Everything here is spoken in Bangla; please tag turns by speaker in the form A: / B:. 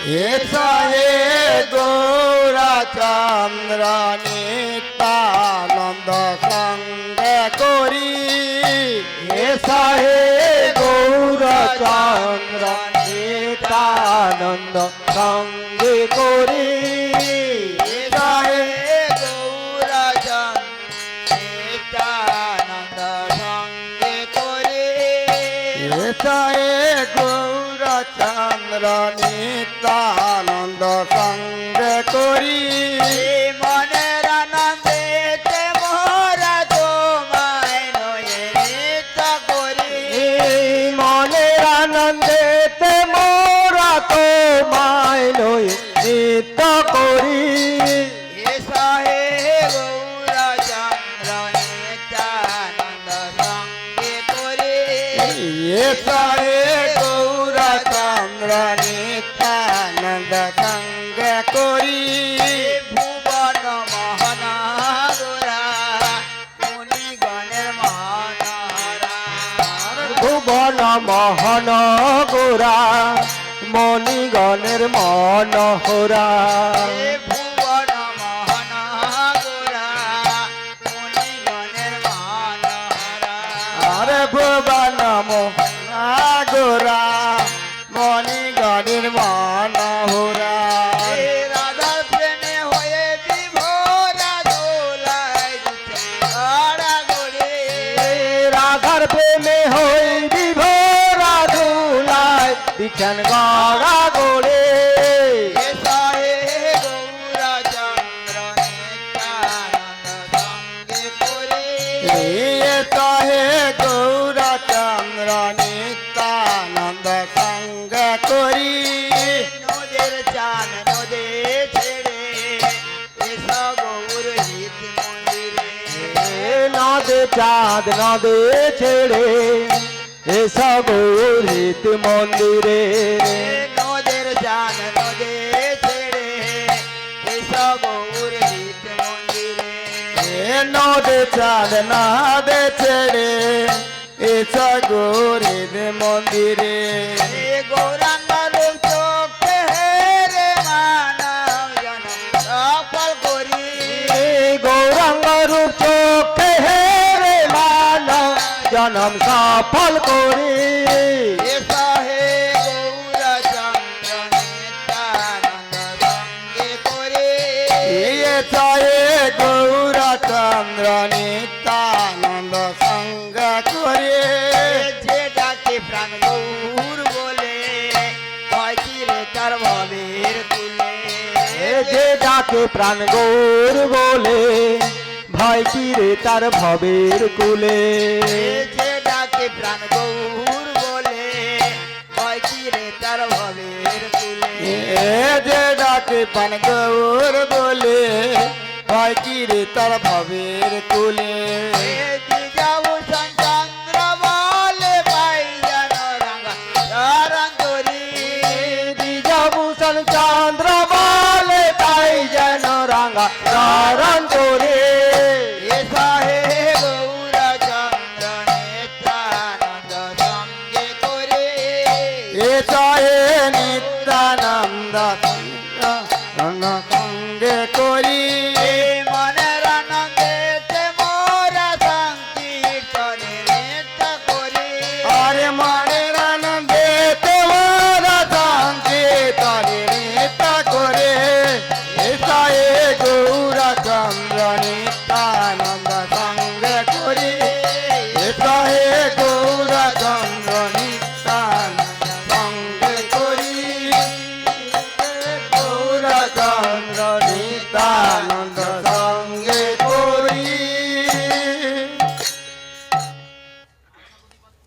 A: এসা হে গৌরচন্দ্র নিত্যানন্দ সঙ্গে করি এসা হে গৌরচন্দ্র নিত্যানন্দ সঙ্গে করি এসা হে গৌরচন্দ্র নিত্যানন্দ সঙ্গে করি এসা হে গৌরচন্দ্র নিত্যানন্দ সঙ্গে করি মনের আনন্দেতে মোরা তোমায় নয়ে নিত্য করি মনের আনন্দেতে মোরা তোমায় নয়ে নিত্য করি এসা হে গৌরচন্দ্র নিত্যানন্দ সঙ্গে করি এসা হে গৌরচন্দ্র নিত্যানন্দ সঙ্গে করি ভুবন মহানগরা মুনিগণের মহানহরা ভুবন মহানগরা মণিগণের মনোহরা ভুবন মহানগরা মুনিগণের মহানহরা আরে ভুবন মহানগরা মণিগণের মনোহরা রাধার প্রেমে হয়ে বিভোরা দোলায় রাধার প্রেমে হয়ে বিভোরা দোলায় দিচ্ছেন গড়া গোড়ে এসা হে গৌরচন্দ্র নিত্যানন্দ সঙ্গে করি এসা হে গৌরচন্দ্র নিত্যানন্দ সঙ্গে করি নদের চান নদে ছেড়ে এসা গৌর হিত মন্দিরে নদে চাঁদ নদে ছেড়ে এসা গৌর হিত মন্দিরে নদের চান নদে ছেড়ে এসা গৌর হিত মন্দিরে নদে চাঁদ নদে ছেড়ে এসা গৌর হিত মন্দিরে গৌরাঙ্গ রূপ চোখে হেরে মানব জনম সফল করি গৌরাঙ্গ রূপ চোখে হেরে মানব জনম সফল করি এসা হে গৌরচন্দ্র নিত্যানন্দ সঙ্গে করি এসা হে গৌরচন্দ্র নিত্যানন্দ সঙ্গে করি যে ডাকে প্রাণ গৌর বলে হয় কি রে তার ভবের কুলে যে ডাকে প্রাণ গৌর বলে ভয় কি রে তার ভবের কুলে যে ডাকে প্রাণ গৌর বলে ভয় কি রে তার ভবের কুলে যে ডাকে প্রাণ গৌর বলে ভয় কি রে তার ভবের কুলে দিজাভূষণ চন্দ্র বলে পাই যেন রাঙ্গা রঞ্জরি দিজাভূষণ চন্দ্র বলে পাই যেন রাঙ্গা রঞ্জরি